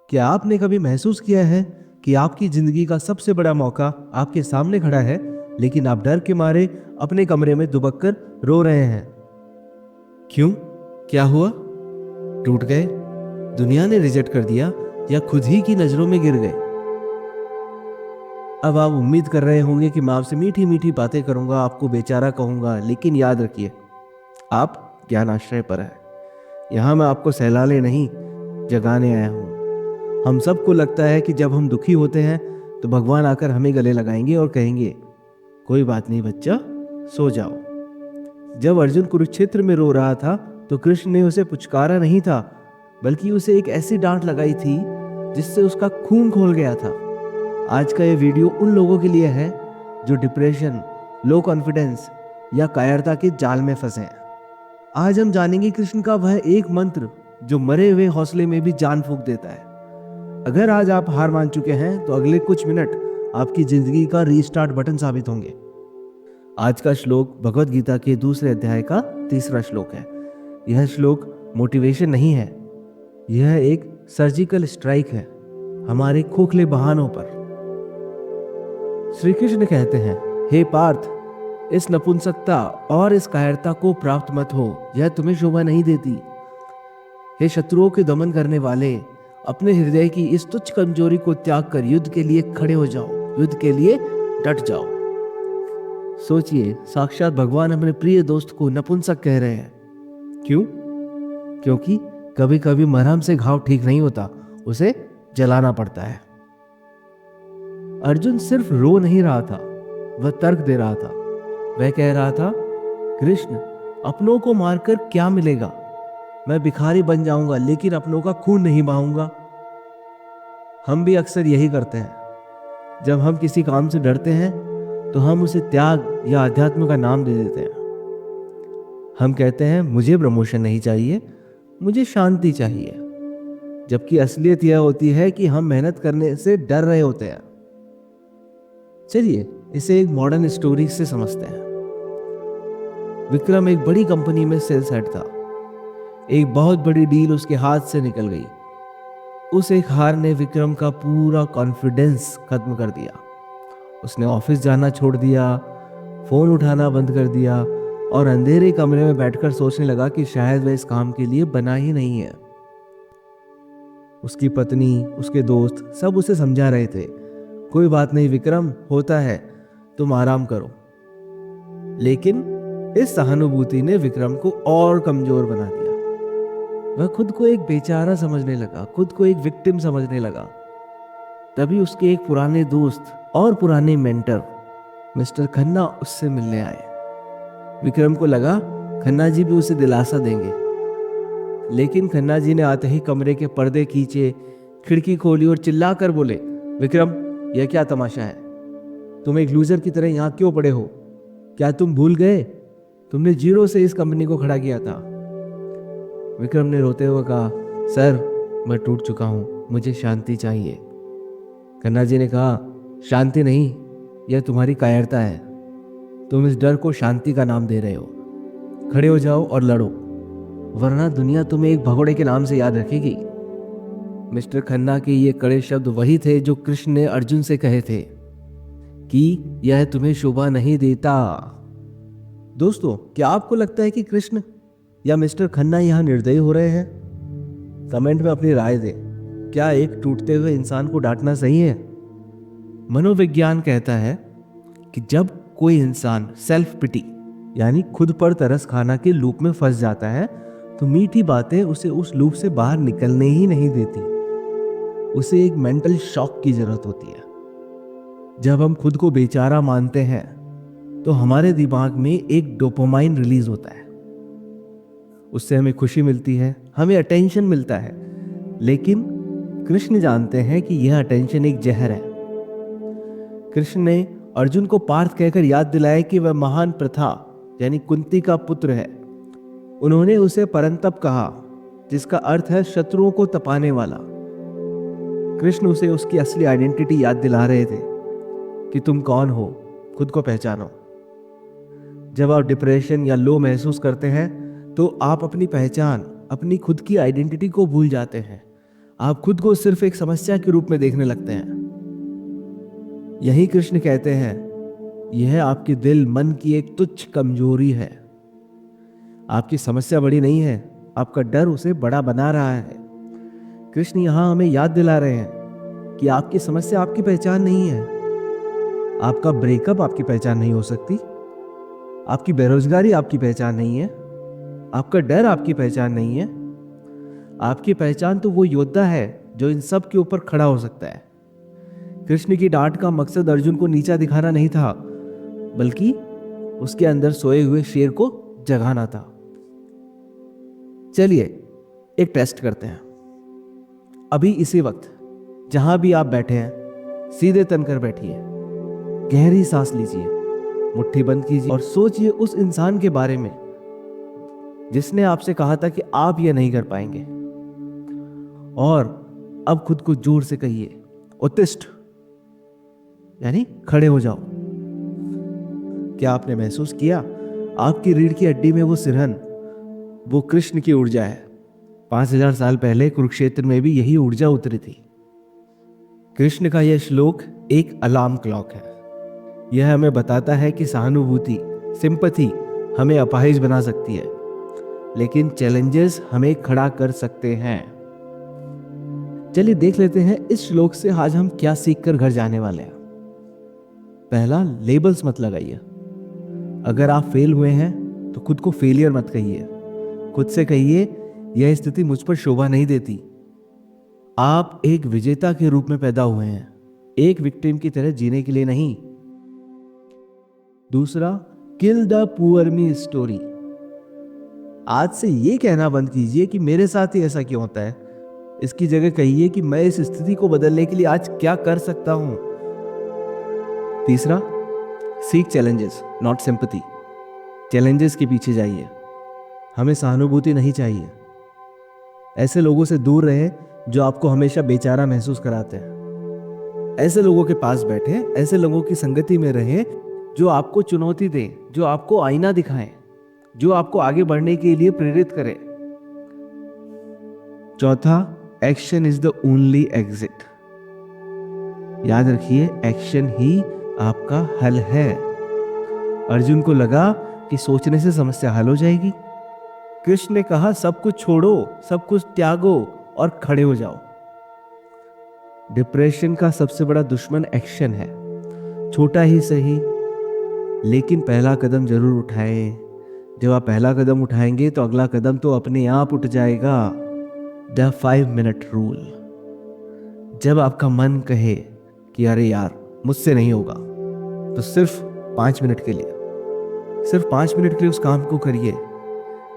क्या आपने कभी महसूस किया है कि आपकी जिंदगी का सबसे बड़ा मौका आपके सामने खड़ा है, लेकिन आप डर के मारे अपने कमरे में दुबक कर रो रहे हैं? क्यों? क्या हुआ? टूट गए? दुनिया ने रिजेक्ट कर दिया या खुद ही की नजरों में गिर गए? अब आप उम्मीद कर रहे होंगे कि मैं आपसे मीठी मीठी बातें करूंगा, आपको बेचारा कहूंगा, लेकिन याद रखिए, आप ज्ञान आश्रय पर है। यहाँ मैं आपको सहलाने नहीं, जगाने आया हूँ। हम सबको लगता है कि जब हम दुखी होते हैं तो भगवान आकर हमें गले लगाएंगे और कहेंगे, कोई बात नहीं बच्चा, सो जाओ। जब अर्जुन कुरुक्षेत्र में रो रहा था तो कृष्ण ने उसे पुचकारा नहीं था, बल्कि उसे एक ऐसी डांट लगाई थी जिससे उसका खून खोल गया था। आज का ये वीडियो उन लोगों के लिए है जो डिप्रेशन, लो कॉन्फिडेंस या कायरता के जाल में फंसे हैं। आज हम जानेंगे कृष्ण का वह एक मंत्र जो मरे हुए हौसले में भी जान फूंक देता है। अगर आज आप हार मान चुके हैं तो अगले कुछ मिनट आपकी जिंदगी का रीस्टार्ट बटन साबित होंगे। आज का श्लोक भगवत गीता के दूसरे अध्याय का 3रा श्लोक है। यह श्लोक मोटिवेशन नहीं है, यह एक सर्जिकल स्ट्राइक है हमारे खोखले बहानों पर। श्री कृष्ण कहते हैं, हे पार्थ, इस नपुंसकता और इस कायरता को प्राप्त मत हो, यह तुम्हें शोभा नहीं देती। हे शत्रुओं के दमन करने वाले, अपने हृदय की इस तुच्छ कमजोरी को त्याग कर युद्ध के लिए खड़े हो जाओ, युद्ध के लिए डट जाओ। सोचिए, साक्षात भगवान अपने प्रिय दोस्त को नपुंसक कह रहे हैं। क्यों? क्योंकि कभी कभी मरहम से घाव ठीक नहीं होता, उसे जलाना पड़ता है। अर्जुन सिर्फ रो नहीं रहा था, वह तर्क दे रहा था। वह कह रहा था, कृष्ण, अपनों को मारकर क्या मिलेगा? मैं भिखारी बन जाऊंगा लेकिन अपनों का खून नहीं बहाऊंगा। हम भी अक्सर यही करते हैं। जब हम किसी काम से डरते हैं तो हम उसे त्याग या अध्यात्म का नाम दे देते हैं। हम कहते हैं, मुझे प्रमोशन नहीं चाहिए, मुझे शांति चाहिए, जबकि असलियत यह होती है कि हम मेहनत करने से डर रहे होते हैं। चलिए इसे एक मॉडर्न स्टोरी से समझते हैं। विक्रम एक बड़ी कंपनी में सेल्स हेड था। एक बहुत बड़ी डील उसके हाथ से निकल गई। उस एक हार ने विक्रम का पूरा कॉन्फिडेंस खत्म कर दिया। उसने ऑफिस जाना छोड़ दिया, फोन उठाना बंद कर दिया और अंधेरे कमरे में बैठकर सोचने लगा कि शायद वह इस काम के लिए बना ही नहीं है। उसकी पत्नी, उसके दोस्त सब उसे समझा रहे थे, कोई बात नहीं विक्रम, होता है, तुम आराम करो। लेकिन इस सहानुभूति ने विक्रम को और कमजोर बना दिया। वह खुद को एक बेचारा समझने लगा, खुद को एक विक्टिम समझने लगा। तभी उसके एक पुराने दोस्त और पुराने मेंटर मिस्टर खन्ना उससे मिलने आए। विक्रम को लगा खन्ना जी भी उसे दिलासा देंगे, लेकिन खन्ना जी ने आते ही कमरे के पर्दे खींचे, खिड़की खोली और चिल्लाकर बोले, विक्रम, यह क्या तमाशा है? तुम एक लूजर की तरह यहाँ क्यों पड़े हो? क्या तुम भूल गए तुमने 0 से इस कंपनी को खड़ा किया था? विक्रम ने रोते हुए कहा, सर, मैं टूट चुका हूं, मुझे शांति चाहिए। खन्ना जी ने कहा, शांति नहीं, यह तुम्हारी कायरता है। तुम इस डर को शांति का नाम दे रहे हो। खड़े हो जाओ और लड़ो, वरना दुनिया तुम्हें एक भगोड़े के नाम से याद रखेगी। मिस्टर खन्ना के ये कड़े शब्द वही थे जो कृष्ण ने अर्जुन से कहे थे कि यह तुम्हें शोभा नहीं देता। दोस्तों, क्या आपको लगता है कि कृष्ण या मिस्टर खन्ना यहाँ निर्दयी हो रहे हैं? कमेंट में अपनी राय दें। क्या एक टूटते हुए इंसान को डांटना सही है? मनोविज्ञान कहता है कि जब कोई इंसान सेल्फ पिटी यानी खुद पर तरस खाना के लूप में फंस जाता है तो मीठी बातें उसे उस लूप से बाहर निकलने ही नहीं देती। उसे एक मेंटल शॉक की जरूरत होती है। जब हम खुद को बेचारा मानते हैं तो हमारे दिमाग में एक डोपामाइन रिलीज होता है। उससे हमें खुशी मिलती है, हमें अटेंशन मिलता है। लेकिन कृष्ण जानते हैं कि यह अटेंशन एक जहर है। कृष्ण ने अर्जुन को पार्थ कहकर याद दिलाया कि वह महान प्रथा यानी कुंती का पुत्र है। उन्होंने उसे परंतप कहा, जिसका अर्थ है शत्रुओं को तपाने वाला। कृष्ण उसे उसकी असली आइडेंटिटी याद दिला रहे थे कि तुम कौन हो, खुद को पहचानो। जब आप डिप्रेशन या लो महसूस करते हैं तो आप अपनी पहचान, अपनी खुद की आइडेंटिटी को भूल जाते हैं। आप खुद को सिर्फ एक समस्या के रूप में देखने लगते हैं। यही कृष्ण कहते हैं, यह आपके दिल मन की एक तुच्छ कमजोरी है। आपकी समस्या बड़ी नहीं है, आपका डर उसे बड़ा बना रहा है। कृष्ण यहां हमें याद दिला रहे हैं कि आपकी समस्या आपकी पहचान नहीं है। आपका ब्रेकअप आपकी पहचान नहीं हो सकती, आपकी बेरोजगारी आपकी पहचान नहीं है, आपका डर आपकी पहचान नहीं है। आपकी पहचान तो वो योद्धा है जो इन सब के ऊपर खड़ा हो सकता है। कृष्ण की डांट का मकसद अर्जुन को नीचा दिखाना नहीं था, बल्कि उसके अंदर सोए हुए शेर को जगाना था। चलिए एक टेस्ट करते हैं। अभी इसी वक्त जहां भी आप बैठे हैं, सीधे तन कर बैठिए, गहरी सांस लीजिए, मुट्ठी बंद कीजिए और सोचिए उस इंसान के बारे में जिसने आपसे कहा था कि आप यह नहीं कर पाएंगे। और अब खुद को जोर से कहिए, उत्तिष्ठ, यानी खड़े हो जाओ। क्या आपने महसूस किया आपकी रीढ़ की हड्डी में वो सिरहन, वो कृष्ण की ऊर्जा है। 5000 साल पहले कुरुक्षेत्र में भी यही ऊर्जा उतरी थी। कृष्ण का यह श्लोक एक अलार्म क्लॉक है। यह हमें बताता है कि सहानुभूति, सिंपैथी हमें अपाहिज बना सकती है, लेकिन चैलेंजेस हमें खड़ा कर सकते हैं। चलिए देख लेते हैं इस श्लोक से आज हम क्या सीखकर घर जाने वाले हैं। पहला, लेबल्स मत लगाइए। अगर आप फेल हुए हैं तो खुद को फेलियर मत कहिए। खुद से कहिए, यह स्थिति मुझ पर शोभा नहीं देती। आप एक विजेता के रूप में पैदा हुए हैं, एक विक्टिम की तरह जीने के लिए नहीं। दूसरा, kill the poor me story. आज से यह कहना बंद कीजिए कि मेरे साथ ही ऐसा क्यों होता है। इसकी जगह कहिए कि मैं इस स्थिति को बदलने के लिए आज क्या कर सकता हूं। तीसरा, seek challenges not sympathy. Challenges के पीछे जाइए, हमें सहानुभूति नहीं चाहिए। ऐसे लोगों से दूर रहें जो आपको हमेशा बेचारा महसूस कराते हैं। ऐसे लोगों के पास बैठे, ऐसे लोगों की संगति में रहें जो आपको चुनौती दें, जो आपको आईना दिखाएं, जो आपको आगे बढ़ने के लिए प्रेरित करें। चौथा, action is the only exit. याद रखिए, एक्शन ही आपका हल है। अर्जुन को लगा कि सोचने से समस्या हल हो जाएगी। कृष्ण ने कहा, सब कुछ छोड़ो, सब कुछ त्यागो और खड़े हो जाओ। डिप्रेशन का सबसे बड़ा दुश्मन एक्शन है। छोटा ही सही, लेकिन पहला कदम जरूर उठाएं। जब आप पहला कदम उठाएंगे तो अगला कदम तो अपने आप उठ जाएगा। The 5 minute rule. जब आपका मन कहे कि अरे यार मुझसे नहीं होगा, तो सिर्फ 5 मिनट के लिए, सिर्फ 5 मिनट के लिए उस काम को करिए।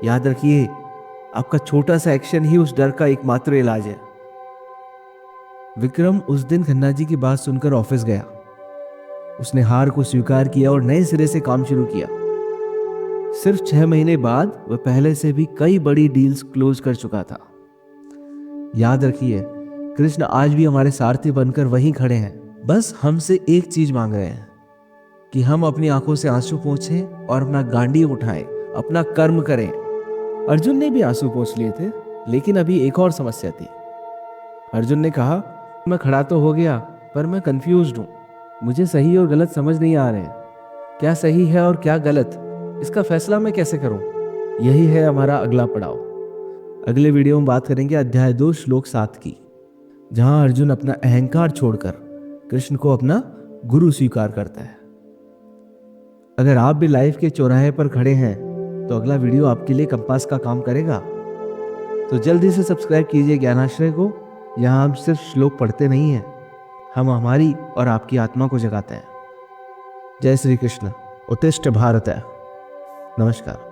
याद रखिए, आपका छोटा सा एक्शन ही उस डर का एकमात्र इलाज है। विक्रम उस दिन खन्ना जी की बात सुनकर ऑफिस गया। उसने हार को स्वीकार किया और नए सिरे से काम शुरू किया। सिर्फ 6 महीने बाद वह पहले से भी कई बड़ी डील्स क्लोज कर चुका था। याद रखिए, कृष्ण आज भी हमारे सारथी बनकर वहीं खड़े हैं। बस हमसे एक चीज मांग रहे हैं कि हम अपनी आंखों से आंसू पोंछें और अपना गांडीव उठाएं, अपना कर्म करें। अर्जुन ने भी आंसू पोंछ लिए थे, लेकिन अभी एक और समस्या थी। अर्जुन ने कहा, मैं खड़ा तो हो गया, पर मैं कंफ्यूज्ड हूं। मुझे सही और गलत समझ नहीं आ रहे हैं। क्या सही है और क्या गलत, इसका फैसला मैं कैसे करूं? यही है हमारा अगला पड़ाव। अगले वीडियो में बात करेंगे अध्याय 2 श्लोक 7 की, जहां अर्जुन अपना अहंकार छोड़कर कृष्ण को अपना गुरु स्वीकार करता है। अगर आप भी लाइफ के चौराहे पर खड़े हैं तो अगला वीडियो आपके लिए कंपास का काम करेगा। तो जल्दी से सब्सक्राइब कीजिए ज्ञानाश्रय को। यहाँ हम सिर्फ श्लोक पढ़ते नहीं हैं, हम हमारी और आपकी आत्मा को जगाते हैं। जय श्री कृष्ण। उत्तिष्ठ भारत है। नमस्कार।